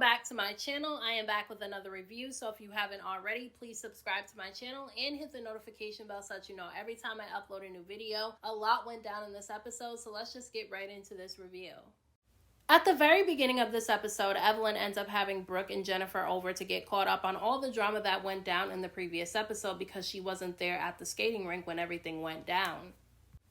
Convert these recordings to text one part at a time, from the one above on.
back to my channel. I am back with another review, so if you haven't already, please subscribe to my channel and hit the notification bell so that you know every time I upload a new video. A lot went down in this episode, so let's just get right into this review. At the very beginning of this episode, Evelyn ends up having Brooke and Jennifer over to get caught up on all the drama that went down in the previous episode because she wasn't there at the skating rink when everything went down.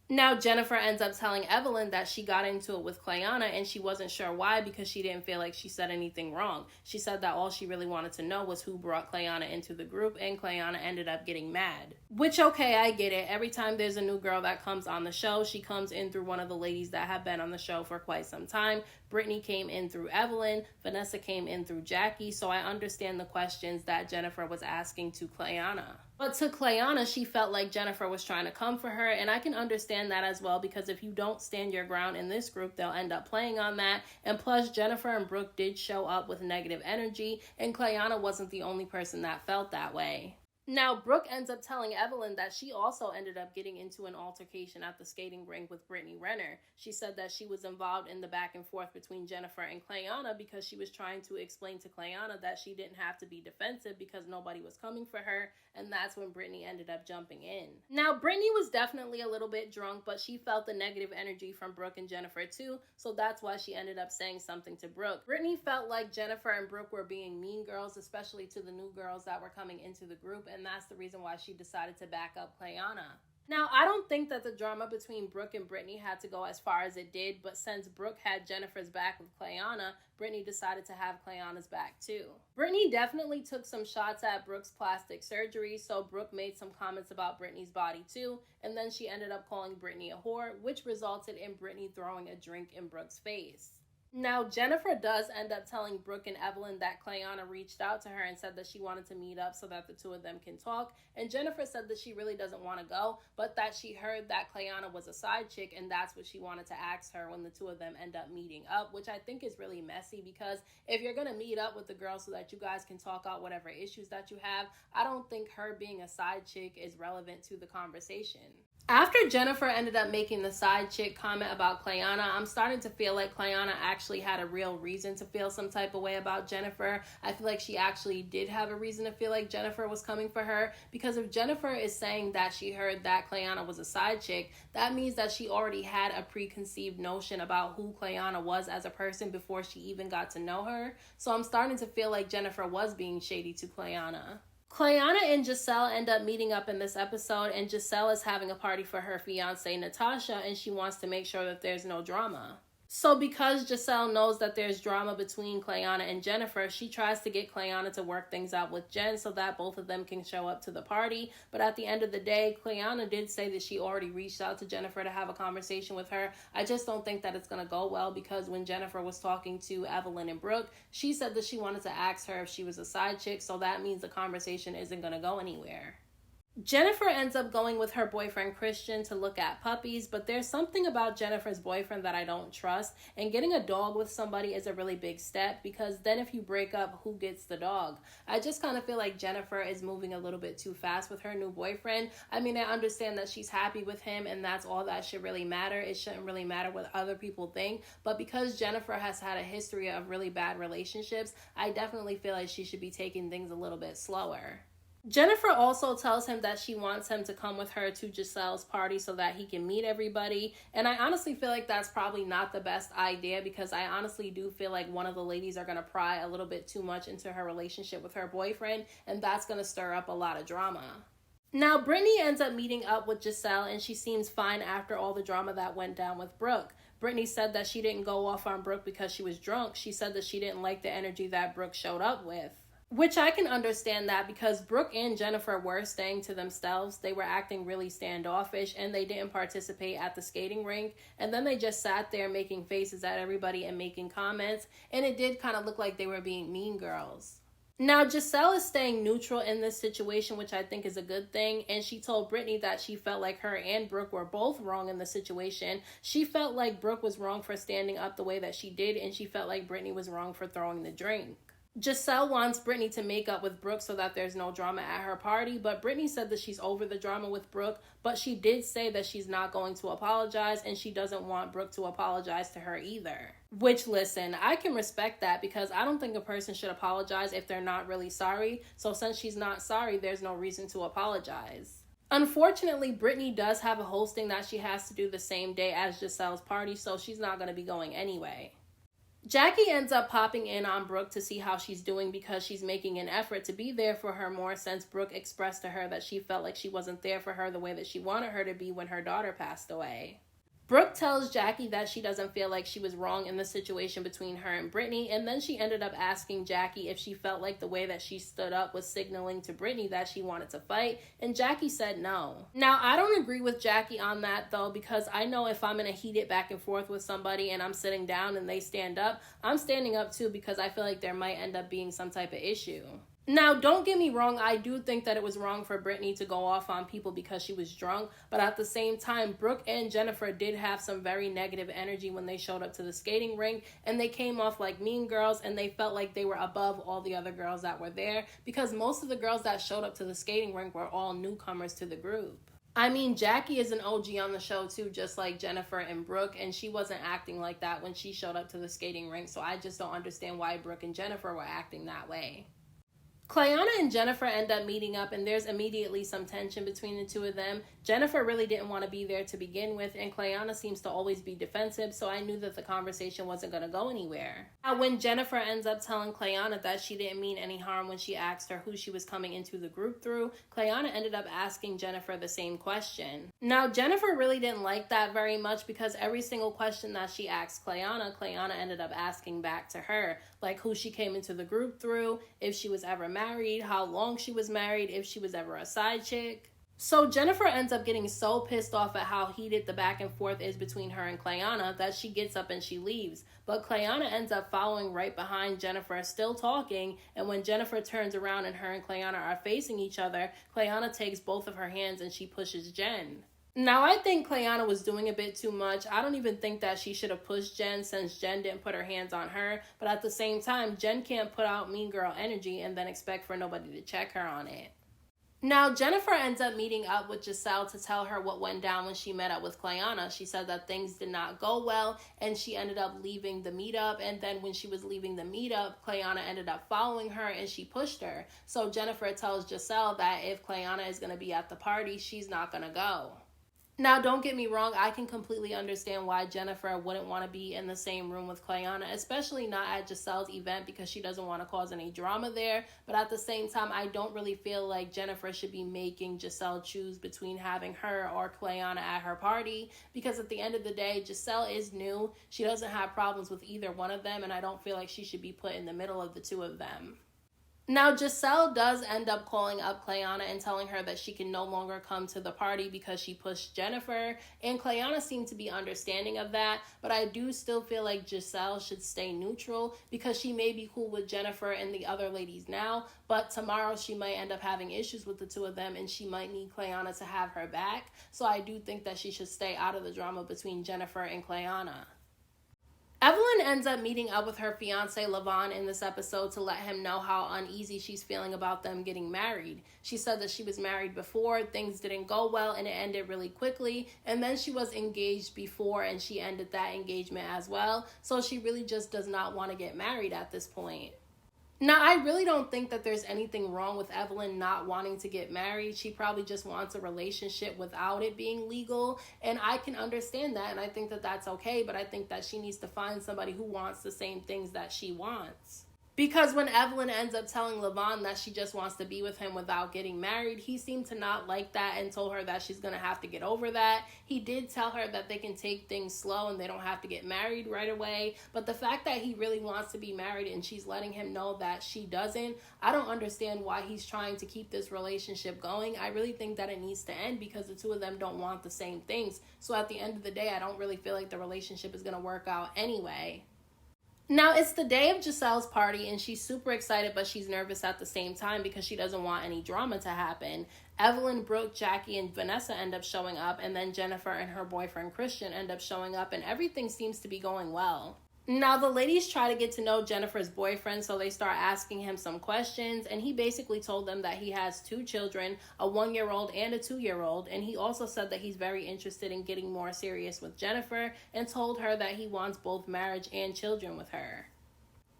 Now, Jennifer ends up telling Evelyn that she got into it with Clayanna and she wasn't sure why because she didn't feel like she said anything wrong. She said that all she really wanted to know was who brought Clayanna into the group, and Clayanna ended up getting mad. Which, okay, I get it. Every time there's a new girl that comes on the show, she comes in through one of the ladies that have been on the show for quite some time. Brittany came in through Evelyn, Vanessa came in through Jackie, so I understand the questions that Jennifer was asking to Clayanna. But to Clayanna, she felt like Jennifer was trying to come for her, and I can understand that as well because if you don't stand your ground in this group, they'll end up playing on that. And plus, Jennifer and Brooke did show up with negative energy, and Clayanna wasn't the only person that felt that way. Now, Brooke ends up telling Evelyn that she also ended up getting into an altercation at the skating rink with Brittany Renner. She said that she was involved in the back and forth between Jennifer and Clayanna because she was trying to explain to Clayanna that she didn't have to be defensive because nobody was coming for her, and that's when Brittany ended up jumping in. Now, Brittany was definitely a little bit drunk, but she felt the negative energy from Brooke and Jennifer too, so that's why she ended up saying something to Brooke. Brittany felt like Jennifer and Brooke were being mean girls, especially to the new girls that were coming into the group, and that's the reason why she decided to back up Clayanna. Now, I don't think that the drama between Brooke and Brittany had to go as far as it did, but since Brooke had Jennifer's back with Clayanna, Brittany decided to have Clayanna's back too. Brittany definitely took some shots at Brooke's plastic surgery, so Brooke made some comments about Brittany's body too, and then she ended up calling Brittany a whore, which resulted in Brittany throwing a drink in Brooke's face. Now, Jennifer does end up telling Brooke and Evelyn that Clayanna reached out to her and said that she wanted to meet up so that the two of them can talk. And Jennifer said that she really doesn't want to go, but that she heard that Clayanna was a side chick, and that's what she wanted to ask her when the two of them end up meeting up, which I think is really messy because if you're going to meet up with the girl so that you guys can talk out whatever issues that you have, I don't think her being a side chick is relevant to the conversation. After Jennifer ended up making the side chick comment about Clayanna, I'm starting to feel like Clayanna actually had a real reason to feel some type of way about Jennifer. I feel like she actually did have a reason to feel like Jennifer was coming for her, because if Jennifer is saying that she heard that Clayanna was a side chick, that means that she already had a preconceived notion about who Clayanna was as a person before she even got to know her. So I'm starting to feel like Jennifer was being shady to Clayanna. Clayanna and Jelle end up meeting up in this episode, and Jelle is having a party for her fiance Natasha, and she wants to make sure that there's no drama. So because Jelle knows that there's drama between Clayanna and Jennifer, she tries to get Clayanna to work things out with Jen so that both of them can show up to the party. But at the end of the day, Clayanna did say that she already reached out to Jennifer to have a conversation with her. I just don't think that it's going to go well because when Jennifer was talking to Evelyn and Brooke, she said that she wanted to ask her if she was a side chick, so that means the conversation isn't going to go anywhere. Jennifer ends up going with her boyfriend Christian to look at puppies, but there's something about Jennifer's boyfriend that I don't trust, and getting a dog with somebody is a really big step because then if you break up, who gets the dog? I just kind of feel like Jennifer is moving a little bit too fast with her new boyfriend. I mean, I understand that she's happy with him and that's all that should really matter. It shouldn't really matter what other people think, but because Jennifer has had a history of really bad relationships, I definitely feel like she should be taking things a little bit slower. Jennifer also tells him that she wants him to come with her to Giselle's party so that he can meet everybody. And I honestly feel like that's probably not the best idea because I honestly do feel like one of the ladies are going to pry a little bit too much into her relationship with her boyfriend, and that's going to stir up a lot of drama. Now, Brittany ends up meeting up with Jelle, and she seems fine after all the drama that went down with Brooke. Brittany said that she didn't go off on Brooke because she was drunk. She said that she didn't like the energy that Brooke showed up with. Which I can understand that because Brooke and Jennifer were staying to themselves. They were acting really standoffish and they didn't participate at the skating rink. And then they just sat there making faces at everybody and making comments. And it did kind of look like they were being mean girls. Now, Jelle is staying neutral in this situation, which I think is a good thing. And she told Brittany that she felt like her and Brooke were both wrong in the situation. She felt like Brooke was wrong for standing up the way that she did. And she felt like Brittany was wrong for throwing the drink. Jac'elle wants Brittany to make up with Brooke so that there's no drama at her party, but Brittany said that she's over the drama with Brooke, but she did say that she's not going to apologize, and she doesn't want Brooke to apologize to her either. Which, listen, I can respect that, because I don't think a person should apologize if they're not really sorry, so since she's not sorry, there's no reason to apologize. Unfortunately, Brittany does have a hosting that she has to do the same day as Jac'elle's party, so she's not going to be going anyway. Jackie ends up popping in on Brooke to see how she's doing because she's making an effort to be there for her more since Brooke expressed to her that she felt like she wasn't there for her the way that she wanted her to be when her daughter passed away. Brooke tells Jackie that she doesn't feel like she was wrong in the situation between her and Brittany, and then she ended up asking Jackie if she felt like the way that she stood up was signaling to Brittany that she wanted to fight, and Jackie said no. Now, I don't agree with Jackie on that, though, because I know if I'm in a heated back and forth with somebody and I'm sitting down and they stand up, I'm standing up too, because I feel like there might end up being some type of issue. Now, don't get me wrong, I do think that it was wrong for Brittany to go off on people because she was drunk, but at the same time, Brooke and Jennifer did have some very negative energy when they showed up to the skating rink, and they came off like mean girls, and they felt like they were above all the other girls that were there, because most of the girls that showed up to the skating rink were all newcomers to the group. I mean, Jackie is an OG on the show too, just like Jennifer and Brooke, and she wasn't acting like that when she showed up to the skating rink, so I just don't understand why Brooke and Jennifer were acting that way. Clayanna and Jennifer end up meeting up, and there's immediately some tension between the two of them. Jennifer really didn't want to be there to begin with, and Clayanna seems to always be defensive, so I knew that the conversation wasn't going to go anywhere. Now, when Jennifer ends up telling Clayanna that she didn't mean any harm when she asked her who she was coming into the group through, Clayanna ended up asking Jennifer the same question. Now, Jennifer really didn't like that very much, because every single question that she asked Clayanna ended up asking back to her, like who she came into the group through, if she was ever married, how long she was married, if she was ever a side chick. So Jennifer ends up getting so pissed off at how heated the back and forth is between her and Clayanna that she gets up and she leaves. But Clayanna ends up following right behind Jennifer, still talking, and when Jennifer turns around and her and Clayanna are facing each other, Clayanna takes both of her hands and she pushes Jen. Now, I think Clayanna was doing a bit too much. I don't even think that she should have pushed Jen, since Jen didn't put her hands on her. But at the same time, Jen can't put out mean girl energy and then expect for nobody to check her on it. Now, Jennifer ends up meeting up with Jac'elle to tell her what went down when she met up with Clayanna. She said that things did not go well, and she ended up leaving the meetup. And then when she was leaving the meetup, Clayanna ended up following her, and she pushed her. So Jennifer tells Jac'elle that if Clayanna is going to be at the party, she's not going to go. Now, don't get me wrong, I can completely understand why Jennifer wouldn't want to be in the same room with Clayanna, especially not at Jac'elle's event, because she doesn't want to cause any drama there. But at the same time, I don't really feel like Jennifer should be making Jac'elle choose between having her or Clayanna at her party, because at the end of the day, Jac'elle is new. She doesn't have problems with either one of them, and I don't feel like she should be put in the middle of the two of them. Now, Jac'elle does end up calling up Clayanna and telling her that she can no longer come to the party because she pushed Jennifer, and Clayanna seemed to be understanding of that, but I do still feel like Jac'elle should stay neutral, because she may be cool with Jennifer and the other ladies now, but tomorrow she might end up having issues with the two of them, and she might need Clayanna to have her back, so I do think that she should stay out of the drama between Jennifer and Clayanna. Evelyn ends up meeting up with her fiance Levon in this episode to let him know how uneasy she's feeling about them getting married. She said that she was married before, things didn't go well, and it ended really quickly, and then she was engaged before and she ended that engagement as well, so she really just does not want to get married at this point. Now, I really don't think that there's anything wrong with Evelyn not wanting to get married. She probably just wants a relationship without it being legal, and I can understand that, and I think that that's okay, but I think that she needs to find somebody who wants the same things that she wants. Because when Evelyn ends up telling Levon that she just wants to be with him without getting married, he seemed to not like that and told her that she's going to have to get over that. He did tell her that they can take things slow and they don't have to get married right away. But the fact that he really wants to be married and she's letting him know that she doesn't, I don't understand why he's trying to keep this relationship going. I really think that it needs to end because the two of them don't want the same things. So at the end of the day, I don't really feel like the relationship is going to work out anyway. Now, it's the day of Jac'elle's party, and she's super excited, but she's nervous at the same time because she doesn't want any drama to happen. Evelyn, Brooke, Jackie, and Vanessa end up showing up, and then Jennifer and her boyfriend Christian end up showing up, and everything seems to be going well. Now, the ladies try to get to know Jennifer's boyfriend, so they start asking him some questions, and he basically told them that he has 2 children, a 1-year-old and a 2-year-old, and he also said that he's very interested in getting more serious with Jennifer and told her that he wants both marriage and children with her.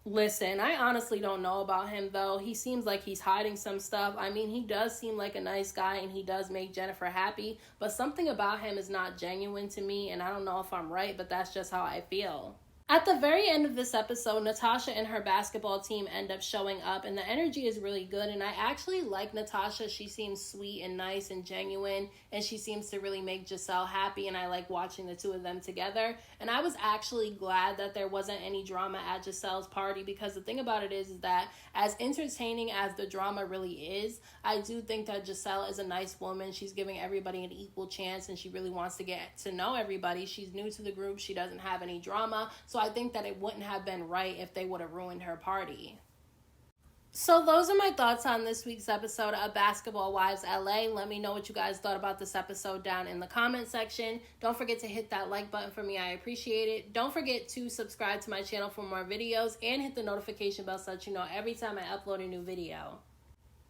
Listen, I honestly don't know about him, though. He seems like he's hiding some stuff. I mean, he does seem like a nice guy, and he does make Jennifer happy, but something about him is not genuine to me, and I don't know if I'm right, but that's just how I feel. At the very end of this episode, Natasha and her basketball team end up showing up, and the energy is really good, and I actually like Natasha. She seems sweet and nice and genuine, and she seems to really make Jac'elle happy, and I like watching the 2 of them together. And I was actually glad that there wasn't any drama at Jac'elle's party, because the thing about it is that as entertaining as the drama really is, I do think that Jac'elle is a nice woman. She's giving everybody an equal chance, and she really wants to get to know everybody. She's new to the group. She doesn't have any drama. So I think that it wouldn't have been right if they would have ruined her party. So those are my thoughts on this week's episode of Basketball Wives LA. Let me know what you guys thought about this episode down in the comment section. Don't forget to hit that like button for me. I appreciate it. Don't forget to subscribe to my channel for more videos and hit the notification bell so that you know every time I upload a new video.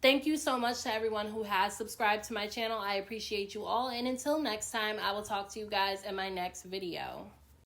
Thank you so much to everyone who has subscribed to my channel. I appreciate you all. And until next time, I will talk to you guys in my next video.